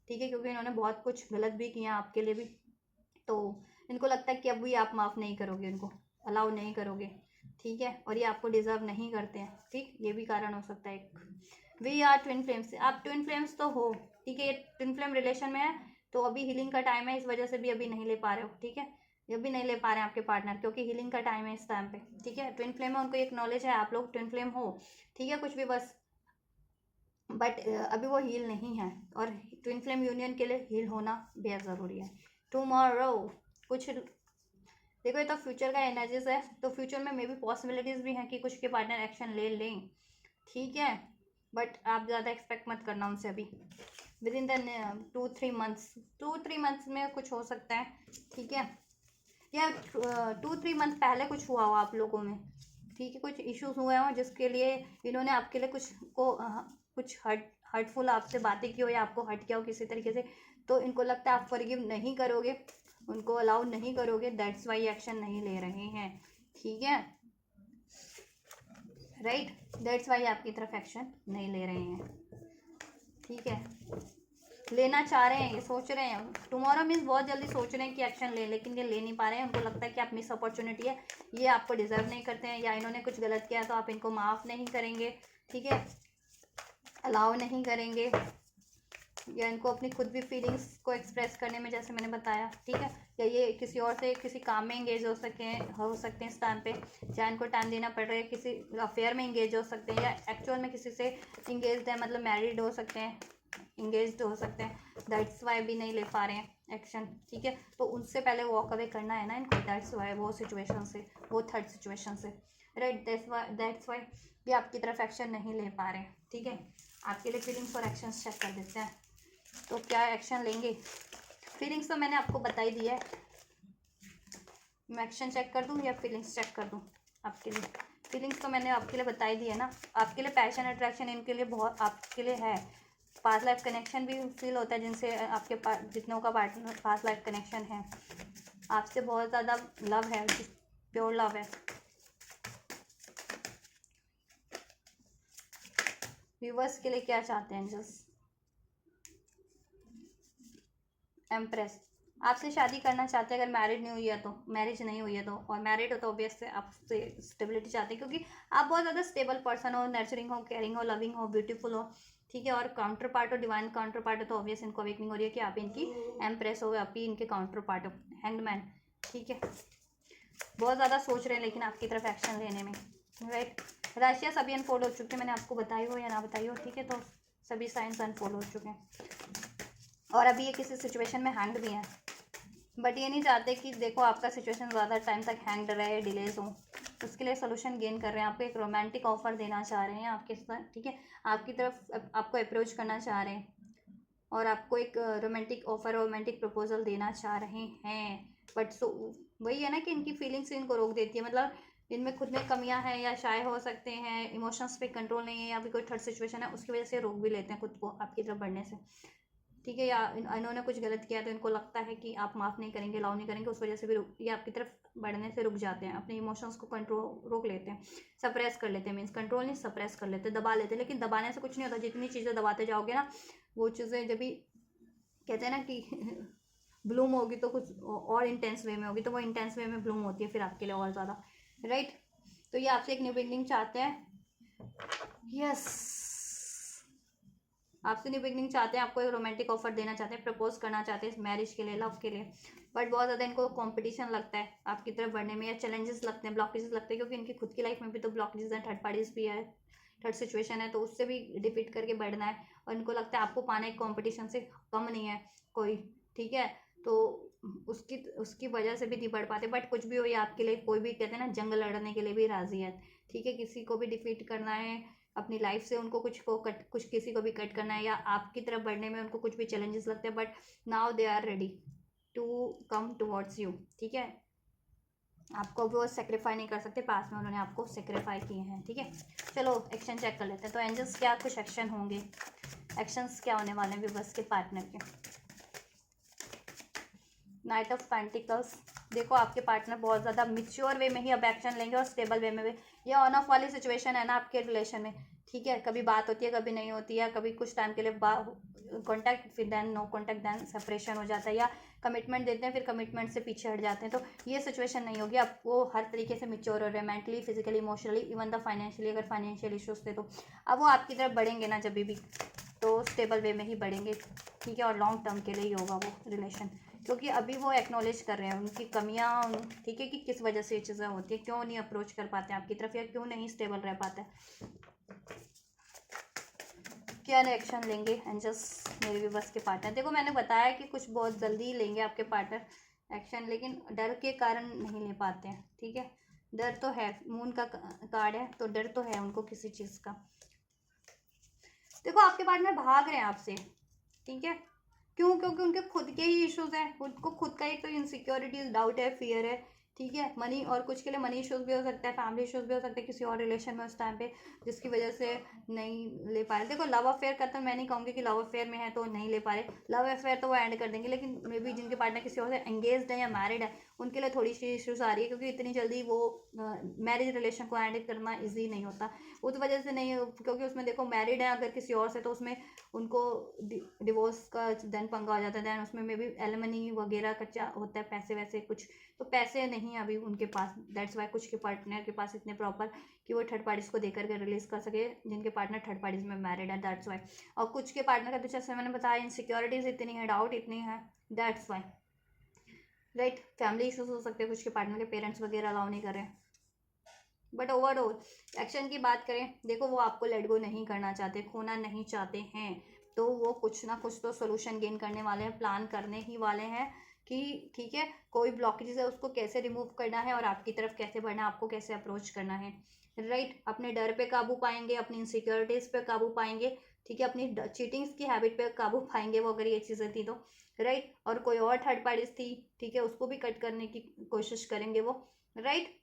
A: ठीक है। क्योंकि इन्होंने बहुत कुछ गलत भी किया आपके लिए भी, तो इनको लगता है कि अब भी आप माफ़ नहीं करोगे, उनको अलाउ नहीं करोगे, ठीक है। और ये आपको डिज़र्व नहीं करते हैं, ठीक, ये भी कारण हो सकता है एक। वी आर ट्विन फ्लेम्स, आप ट्विन फ्लेम्स तो हो, ठीक है। ये ट्विन फ्लेम रिलेशन में है, तो अभी हीलिंग का टाइम है, इस वजह से भी अभी नहीं ले पा रहे हो, ठीक है। ये भी नहीं ले पा रहे हैं आपके पार्टनर, क्योंकि हीलिंग का टाइम है इस टाइम पे, ठीक है। ट्विन फ्लेम में उनको एक नॉलेज है आप लोग ट्विन फ्लेम हो, ठीक है, कुछ भी बस, बट अभी वो हील नहीं है, और ट्विन फ्लेम यूनियन के लिए हील होना बेहद ज़रूरी है। टुमारो, कुछ देखो, ये तो फ्यूचर का एनर्जीज है, तो फ्यूचर में मे बी पॉसिबिलिटीज़ भी हैं कि कुछ के पार्टनर एक्शन ले लें, ठीक है। बट आप ज़्यादा एक्सपेक्ट मत करना उनसे अभी, विद इन द 2-3 मंथ्स में कुछ हो सकता है, ठीक है। या 2-3 मंथ पहले कुछ हुआ हो आप लोगों में, ठीक है, कुछ इश्यूज हुए हों जिसके लिए इन्होंने आपके लिए कुछ हर्टफुल आपसे बातें की हो, या आपको हर्ट किया हो किसी तरीके से, तो इनको लगता है आप फॉरगिव नहीं करोगे, उनको अलाउ नहीं करोगे, दैट्स वाई एक्शन नहीं ले रहे हैं, ठीक है। राइट, दैट्स वाई आपकी तरफ एक्शन नहीं ले रहे हैं, ठीक है। लेना चाह रहे हैं, ये सोच रहे हैं टुमारो मीन्स बहुत जल्दी सोच रहे हैं कि एक्शन ले, लेकिन ये ले नहीं पा रहे हैं। उनको लगता है कि आप मिस अपॉर्चुनिटी है, ये आपको डिजर्व नहीं करते हैं, या इन्होंने कुछ गलत किया तो आप इनको माफ़ नहीं करेंगे, ठीक है, अलाउ नहीं करेंगे, या इनको अपनी खुद भी फीलिंग्स को एक्सप्रेस करने में, जैसे मैंने बताया, ठीक है, या ये किसी और से किसी काम में इंगेज हो सकते हैं इस टाइम पे, या इनको टाइम देना पड़ रहा है, किसी अफेयर में इंगेज हो सकते हैं, या एक्चुअल में किसी से इंगेज है, मतलब मैरिड हो सकते हैं, इंगेज हो सकते हैं। दैट्स वाई भी नहीं ले पा रहे हैं एक्शन, ठीक है। तो उनसे पहले वॉक अवे करना है ना इनको, दैट्स वाई, वो सिचुएशन से, वो थर्ड सिचुएशन से, राइट। दैट्स वाई भी आपकी तरफ एक्शन नहीं ले पा रहे हैं, ठीक है। आपके लिए फीलिंग्स और एक्शंस चेक कर देते हैं, तो क्या एक्शन लेंगे। फीलिंग्स तो मैंने आपको बता ही दिया है, मैं एक्शन चेक कर दूँ या फीलिंग्स चेक कर दूँ आपके लिए। फीलिंग्स तो मैंने आपके लिए बता ही दी है ना, आपके लिए पैशन अट्रैक्शन इनके लिए बहुत आपके लिए है। पास्ट लाइफ कनेक्शन भी फील होता है जिनसे आपके पास, जितनों का पार्टनर पास्ट लाइफ कनेक्शन है, आपसे बहुत ज़्यादा लव है, प्योर लव है। व्यूवर्स के लिए क्या चाहते हैं एंजल्स। एम्प्रेस आपसे शादी करना चाहते हैं, अगर मैरिड नहीं हुई है तो, मैरिज नहीं हुई है तो, और मैरिड हो तो ऑब्वियस से आपसे स्टेबिलिटी चाहते हैं, क्योंकि आप बहुत ज़्यादा स्टेबल पर्सन हो, नर्चरिंग हो, केयरिंग हो, लविंग हो, ब्यूटीफुल हो, ठीक है। और काउंटर पार्ट हो, डिवाइन काउंटर पार्ट हो, तो ऑब्वियस इनको अवेकनिंग हो रही है कि आप इनकी एम्प्रेस हो, आप ही इनके काउंटर पार्ट हो, हैंगमैन, ठीक है। बहुत ज़्यादा सोच रहे हैं लेकिन आपकी तरफ एक्शन लेने में, राइट। राशियाँ सभी अनफोल्ड हो चुके हैं, मैंने आपको बताई हो या ना बताई हो, ठीक है, तो सभी साइंस अनफोल्ड हो चुके हैं, और अभी ये किसी सिचुएशन में हैंग्ड भी हैं, बट ये नहीं चाहते कि देखो आपका सिचुएशन ज़्यादा टाइम तक हैंग्ड रहे, डिलेज हो, उसके लिए सोल्यूशन गेन कर रहे हैं, आपको एक रोमांटिक ऑफर देना चाह रहे हैं आपके साथ, ठीक है, आपकी तरफ आपको अप्रोच करना चाह रहे हैं, और आपको एक रोमांटिक ऑफर, रोमांटिक प्रपोजल देना चाह रहे हैं, बट वही है ना कि इनकी फीलिंग्स इनको रोक देती है, मतलब इनमें खुद में कमियां हैं, या शाय हो सकते हैं, इमोशंस पे कंट्रोल नहीं है, या फिर कोई थर्ड सिचुएशन है उसकी वजह से रोक भी लेते हैं खुद को आपकी तरफ बढ़ने से, ठीक है, या इन्होंने कुछ गलत किया तो इनको लगता है कि आप माफ़ नहीं करेंगे, अलाउ नहीं करेंगे, उस वजह से भी ये आपकी तरफ बढ़ने से रुक जाते हैं, अपने इमोशंस को कंट्रोल रोक लेते हैं, सप्रेस कर लेते हैं, मीन्स कंट्रोल नहीं, सप्रेस कर लेते हैं, दबा लेते हैं, लेकिन दबाने से कुछ नहीं होता, जितनी चीज़ें दबाते जाओगे ना, वो चीज़ें जब भी कहते हैं ना कि ब्लूम होगी तो कुछ और इंटेंस वे में होगी, तो वो इंटेंस वे में ब्लूम होती है फिर आपके लिए और ज़्यादा, राइट। तो ये आपसे एक न्यू बिगनिंग चाहते हैं, यस, आपसे न्यू बिगनिंग चाहते हैं, आपको एक रोमांटिक ऑफर देना चाहते हैं, प्रपोज करना चाहते हैं मैरिज के लिए, लव के लिए, बट बहुत ज़्यादा इनको कंपटीशन लगता है आपकी तरफ बढ़ने में, या चैलेंजेस लगते हैं, ब्लॉकेजेस लगते हैं, क्योंकि इनकी खुद की लाइफ में भी तो ब्लॉकेजेस हैं, थर्ड पार्टीज भी है, थर्ड सिचुएशन है, तो उससे भी डिफीट करके बढ़ना है, और इनको लगता है आपको पाना एक कॉम्पिटिशन से कम नहीं है कोई, ठीक है, तो उसकी उसकी वजह से भी नहीं बढ़ पाते, बट कुछ भी हो, ये आपके लिए कोई भी कहते हैं ना जंग लड़ने के लिए भी राजी है, ठीक है, किसी को भी डिफीट करना है अपनी लाइफ से, उनको कुछ किसी को भी कट करना है, या आपकी तरफ बढ़ने में उनको कुछ भी चैलेंजेस लगते हैं, but now they are ready to come towards you, ठीक है। आपको भी वो सेक्रीफाई नहीं कर सकते, पास में उन्होंने आपको सेक्रीफाई किए हैं, ठीक है। चलो एक्शन चेक कर लेते हैं, तो एंजल्स क्या कुछ एक्शन होंगे, एक्शंस क्या होने वाले हैं व्यूअर्स के पार्टनर के। नाइट ऑफ पेंटिकल्स, देखो आपके पार्टनर बहुत ज़्यादा मिच्योर वे में ही अब एक्शन लेंगे, और स्टेबल वे में भी, ये ऑन ऑफ वाली सिचुएशन है ना आपके रिलेशन में, ठीक है, कभी बात होती है, कभी नहीं होती है, कभी कुछ टाइम के लिए कॉन्टैक्ट, फिर then no contact, then separation हो जाता है, या कमिटमेंट देते हैं फिर कमिटमेंट से पीछे हट जाते हैं, तो ये सिचुएशन नहीं होगी, आपको हर तरीके से मिच्योर हो रहे हैं, mentally, physically, emotionally, even the financially, अगर फाइनेंशियल इशूज थे तो अब वो आपकी तरफ बढ़ेंगे ना जब भी, तो स्टेबल वे में ही बढ़ेंगे, ठीक है, और लॉन्ग टर्म के लिए ही होगा वो रिलेशन, क्योंकि अभी वो एक्नॉलेज कर रहे हैं उनकी कमियां, ठीक है, कि किस वजह से ये चीज़ें होती है, क्यों नहीं अप्रोच कर पाते हैं आपकी तरफ, या क्यों नहीं स्टेबल रह पाते हैं, क्या एक्शन लेंगे एंजल्स मेरे भी बस के पार्टनर। देखो मैंने बताया कि कुछ बहुत जल्दी लेंगे आपके पार्टनर एक्शन, लेकिन डर के कारण नहीं ले पाते हैं, ठीक है, डर तो है, मून का कार्ड है, तो डर तो है उनको किसी चीज़ का। देखो आपके पार्टनर भाग रहे हैं आपसे, ठीक है, क्यों, क्योंकि उनके खुद के ही इश्यूज हैं, उनको खुद का एक तो इनसिक्योरिटीज, डाउट है, फियर है, ठीक है। मनी, और कुछ के लिए मनी इश्यूज भी हो सकता है, फैमिली इश्यूज भी हो सकते हैं किसी और रिलेशन में उस टाइम पे, जिसकी वजह से नहीं ले पा रहे। देखो लव अफेयर का तो मैं नहीं कहूँगी कि लव अफेयर में है तो नहीं ले पा रहे, लव अफेयर तो वो एंड कर देंगे, लेकिन मे बी जिनके पार्टनर किसी और से एंगेज्ड है या मैरिड है उनके लिए थोड़ी सी इश्यूज आ रही है, क्योंकि इतनी जल्दी वो मैरिज रिलेशन को एंड करना ईजी नहीं होता। उस वजह से नहीं, क्योंकि उसमें देखो मैरिड है अगर किसी और से तो उसमें उनको डिवोर्स का देन पंगा हो जाता है, देन उसमें मे बी एलिमनी वगैरह कच्चा होता है, पैसे वैसे कुछ, तो पैसे नहीं अभी उनके पास, दैट्स वाई कुछ के पार्टनर के पास इतने प्रॉपर कि वो थर्ड पार्टीज को देकर के रिलीज कर सके, जिनके पार्टनर थर्ड पार्टीज में मैरिड है, दैट्स वाई। और कुछ के पार्टनर का तो जैसे मैंने बताया इनसिक्योरिटीज इतनी है, डाउट इतनी है, that's why, right. Family issues हो सकते हैं, कुछ के पार्टनर के पेरेंट्स वगैरह अलाउ नहीं कर रहे हैं। बट ओवरऑल एक्शन की बात करें, देखो वो आपको लेट गो नहीं करना चाहते, खोना नहीं चाहते हैं, तो वो कुछ ना कुछ तो सोल्यूशन गेन करने वाले हैं, प्लान करने ही वाले हैं कि ठीक है कोई ब्लॉकेजेस है उसको कैसे रिमूव करना है और आपकी तरफ कैसे बढ़ना है, आपको कैसे अप्रोच करना है, राइट। अपने डर पे काबू पाएंगे, अपनी इनसिक्योरिटीज पे काबू पाएंगे, ठीक है, अपनी चीटिंग्स की हैबिट पे काबू पाएंगे वो, अगर ये चीज़ें थी तो, राइट। और कोई और थर्ड पार्टीज थी, ठीक है, उसको भी कट करने की कोशिश करेंगे वो, राइट।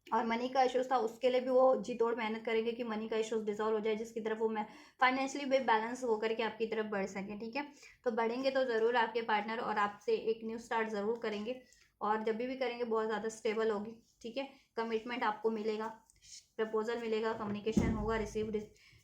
A: और मनी का इश्यूज था उसके लिए भी वो जी तोड़ मेहनत करेंगे कि मनी का इश्यूज डिजॉल्व हो जाए, जिसकी तरफ वो मैं फाइनेंशियली भी बैलेंस होकर के आपकी तरफ बढ़ सके, ठीक है। तो बढ़ेंगे तो ज़रूर आपके पार्टनर, और आपसे एक न्यू स्टार्ट ज़रूर करेंगे, और जब भी करेंगे बहुत ज़्यादा स्टेबल होगी, ठीक है। कमिटमेंट आपको मिलेगा, प्रपोजल मिलेगा, कम्युनिकेशन होगा, रिसीव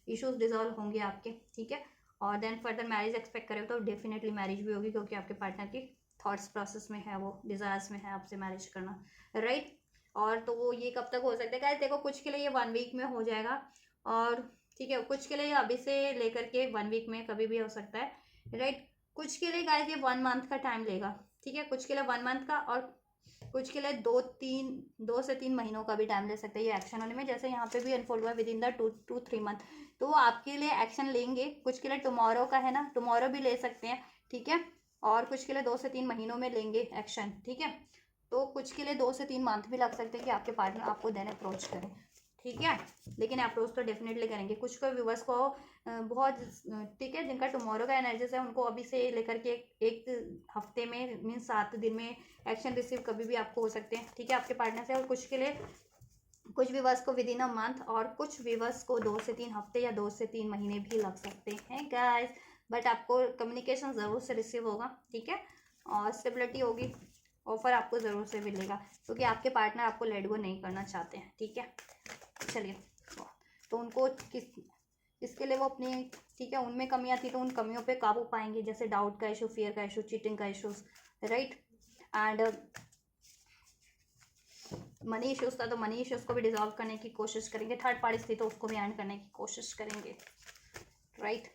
A: इश्यूज डिजॉल्व होंगे आपके, ठीक है। और देन फर्दर मैरिज एक्सपेक्ट करें तो डेफिनेटली मैरिज भी होगी, क्योंकि आपके पार्टनर की थॉट्स प्रोसेस में है, वो डिज़ायर्स में है आपसे मैरिज करना, राइट। और तो वो ये कब तक हो सकता है गाइस, देखो कुछ के लिए ये 1 वीक में हो जाएगा, और ठीक है कुछ के लिए अभी से लेकर के 1 वीक में कभी भी हो सकता है, राइट। कुछ के लिए गाइस ये 1 मंथ का टाइम लेगा, ठीक है, कुछ के लिए 1 मंथ का, और कुछ के लिए 2 से 3 महीनों का भी टाइम ले सकते हैं ये एक्शन होने में, जैसे यहाँ पे भी अनफोल्ड हुआ with in the 2 to 3 month, तो वो आपके लिए एक्शन लेंगे। कुछ के लिए टुमारो का है ना, टुमारो भी ले सकते हैं, ठीक है, और कुछ के लिए 2 से 3 महीनों में लेंगे एक्शन, ठीक है। तो कुछ के लिए 2 से 3 मंथ भी लग सकते हैं कि आपके पार्टनर आपको देन अप्रोच करें, ठीक है, लेकिन अप्रोच तो डेफिनेटली करेंगे। कुछ को व्यूवर्स को बहुत, ठीक है, जिनका टुमारो का एनर्जीज है उनको अभी से लेकर के एक हफ्ते में मीन 7 दिन में एक्शन रिसीव कभी भी आपको हो सकते हैं, ठीक है, आपके पार्टनर से। और कुछ के लिए, कुछ व्यूवर्स को विद इन अ मंथ, और कुछ व्यूवर्स को 2 से 3 हफ्ते या 2 से 3 महीने भी लग सकते हैं गाइस, बट आपको कम्युनिकेशन ज़रूर से रिसीव होगा, ठीक है, और स्टेबिलिटी होगी, ऑफर आपको ज़रूर से मिलेगा, क्योंकि आपके पार्टनर आपको लेट गो नहीं करना चाहते हैं, ठीक है। चलिए, तो उनको इसके लिए वो अपनी, ठीक है, उनमें कमियां थी तो उन कमियों पे काबू पाएंगे, जैसे डाउट का इशू, फियर का इशू, चीटिंग का issues, right. And money issues था तो मनी इश्यूज को भी डिजॉल्व करने की कोशिश करेंगे, थर्ड पार्टीज थी तो उसको भी एंड करने की कोशिश करेंगे, राइट,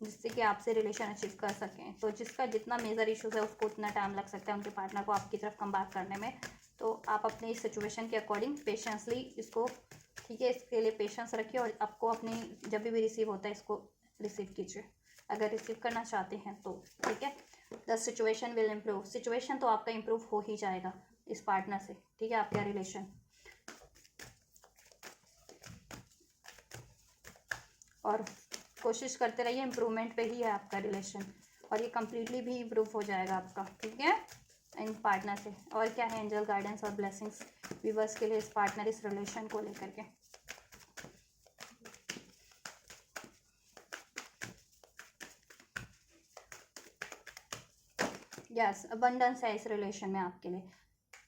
A: जिससे कि आपसे रिलेशन अचीव कर सकें। तो जिसका जितना मेजर इश्यूज है उसको उतना टाइम लग सकता है उनके पार्टनर को आपकी तरफ कम बैक करने में, तो आप अपने इस सिचुएशन के अकॉर्डिंग पेशेंसली इसको, ठीक है, इसके लिए पेशेंस रखिए, और आपको अपनी जब भी रिसीव होता है इसको रिसीव कीजिए, अगर रिसीव करना चाहते हैं तो, ठीक है। The situation will improve, situation तो आपका इम्प्रूव हो ही जाएगा इस पार्टनर से, ठीक है, आपका रिलेशन, और कोशिश करते रहिए, इम्प्रूवमेंट पे ही है आपका रिलेशन, और ये कम्प्लीटली भी इम्प्रूव हो जाएगा आपका, ठीक है, इन पार्टनर से। और क्या है, एंजल गाइडेंस और ब्लेसिंग्स व्यूअर्स के लिए इस पार्टनर, इस रिलेशन को लेकर के। यस, अबंडेंस है इस रिलेशन में आपके लिए,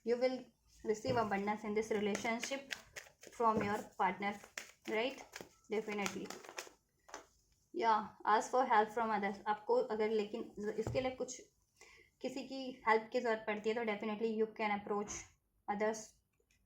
A: you will receive abundance in this relationship from your partner, right, definitely. या ask for help from others, आपको अगर लेकिन इसके लिए कुछ किसी की हेल्प की ज़रूरत पड़ती है तो definitely you can approach others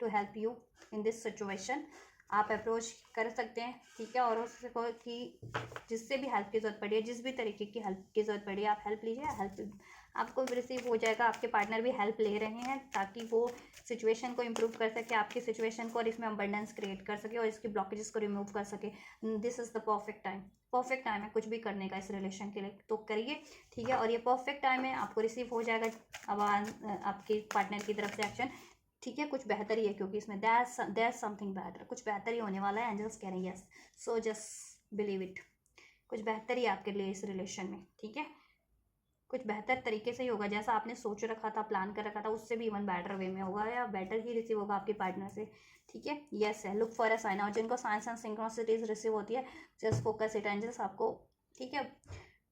A: to help you in this situation, आप अप्रोच कर सकते हैं, ठीक है, और उसको कि जिससे भी हेल्प की ज़रूरत पड़ी है, जिस भी तरीके की हेल्प की ज़रूरत पड़ी है आप हेल्प लीजिए, हेल्प आपको रिसीव हो जाएगा, आपके पार्टनर भी हेल्प ले रहे हैं ताकि वो सिचुएशन को इम्प्रूव कर सके, आपकी सिचुएशन को, और इसमें अबंडेंस क्रिएट कर सके और इसकी ब्लॉकेजेस को रिमूव कर सके। This is the perfect time है कुछ भी करने का इस रिलेशन के लिए, तो करिए, ठीक है, और ये परफेक्ट टाइम है, आपको रिसीव हो जाएगा अब आपके पार्टनर की तरफ से एक्शन, ठीक है, कुछ बेहतर ही है, क्योंकि इसमें देयर समथिंग बेटर, कुछ बेहतर ही होने वाला है, एंजल्स कह रहे हैं yes, so just believe it, कुछ बेहतर ही आपके लिए इस रिलेशन में, ठीक है। कुछ बेहतर तरीके से ही होगा, जैसा आपने सोच रखा था, प्लान कर रखा था, उससे भी इवन बेटर वे में होगा या बेटर ही रिसीव होगा आपके पार्टनर से। ठीक है, यस है, लुक फॉर अ साइन। और जिनको साइंस एंड सिंक्रोनिसिटीज रिसीव होती है, जस्ट फोकस इट एंजल्स आपको, ठीक है,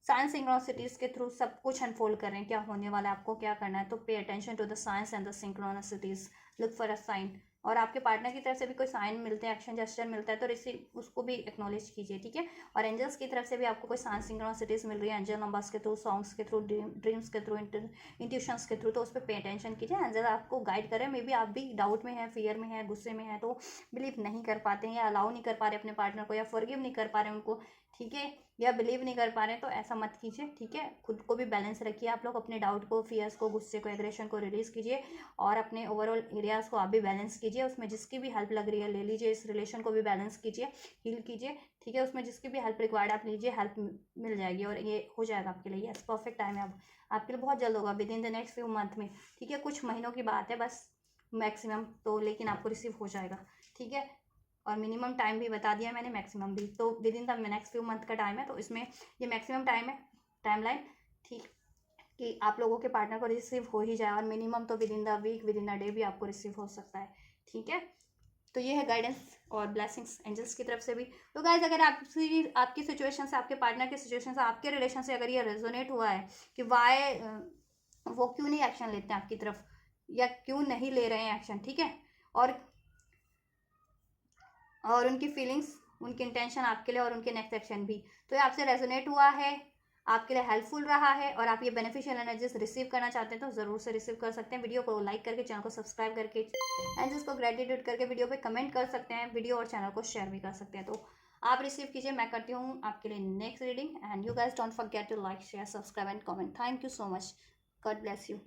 A: साइंस सिंक्रोनिसिटीज के थ्रू सब कुछ अनफोल्ड कर रहे हैं, क्या होने वाला है, आपको क्या करना है। तो pay attention to the science and the synchronicities, look for a sign. और आपके पार्टनर की तरफ से भी कोई साइन मिलते हैं, एक्शन जेस्चर मिलता है, तो रिसीव उसको भी एक्नॉलेज कीजिए। ठीक है, और एंजल्स की तरफ से भी आपको कोई साइंस सिंक्रोनिसिटीज मिल रही है, एंजल नंबर्स के थ्रू, सॉन्ग्स के थ्रू, ड्रीम्स के थ्रू, इंट्यूशंस के थ्रू, तो उस पर पे अटेंशन कीजिए। एंजल आपको गाइड करें। मे बी आप भी डाउट में है, फियर में है, गुस्से में है, तो बिलीव नहीं कर पाते हैं या अलाउ नहीं कर पा रहे अपने पार्टनर को, या फॉरगिव नहीं कर पा रहे उनको, ठीक है, या बिलीव नहीं कर पा रहे हैं, तो ऐसा मत कीजिए। ठीक है, खुद को भी बैलेंस रखिए। आप लोग अपने डाउट को, फियर्स को, गुस्से को, एग्रेशन को रिलीज कीजिए, और अपने ओवरऑल एरियाज को आप भी बैलेंस कीजिए। उसमें जिसकी भी हेल्प लग रही है ले लीजिए, इस रिलेशन को भी बैलेंस कीजिए, हील कीजिए। ठीक है, उसमें जिसकी भी हेल्प रिक्वायर्ड आप लीजिए, हेल्प मिल जाएगी और ये हो जाएगा आपके लिए। यस, परफेक्ट टाइम है अब आपके लिए, बहुत जल्द होगा, with in the next few month में। ठीक है, कुछ महीनों की बात है बस मैक्सिमम, तो लेकिन आपको रिसीव हो जाएगा। ठीक है, और मिनिमम टाइम भी बता दिया मैंने, मैक्सिमम भी, तो within the next few month का टाइम है, तो इसमें ये मैक्सिमम टाइम है, टाइमलाइन, ठीक, कि आप लोगों के पार्टनर को रिसीव हो ही जाए, और मिनिमम तो within the week, within the day भी आपको रिसीव हो सकता है। ठीक है, तो ये है गाइडेंस और ब्लेसिंग्स एंजल्स की तरफ से भी। तो गाइज, अगर आपकी सिचुएशन से, आपके पार्टनर की सिचुएशन से, आपके रिलेशन से अगर ये रेजोनेट हुआ है कि वाई वो क्यों नहीं एक्शन लेते हैं आपकी तरफ, या क्यों नहीं ले रहे हैं एक्शन, ठीक है, और उनकी फीलिंग्स, उनकी इंटेंशन आपके लिए और उनके नेक्स्ट एक्शन भी, तो ये आपसे रेजोनेट हुआ है, आपके लिए हेल्पफुल रहा है, और आप ये बेनिफिशियल एनर्जीज रिसीव करना चाहते हैं, तो ज़रूर से रिसीव कर सकते हैं। वीडियो को लाइक करके, चैनल को सब्सक्राइब करके, एंजल्स को ग्रेटिट्यूड करके वीडियो पे कमेंट कर सकते हैं, वीडियो और चैनल को शेयर भी कर सकते हैं। तो आप रिसीव कीजिए, मैं करती हूँ आपके लिए next reading. And you guys don't forget to like, share, subscribe and comment. Thank you so much, God bless you.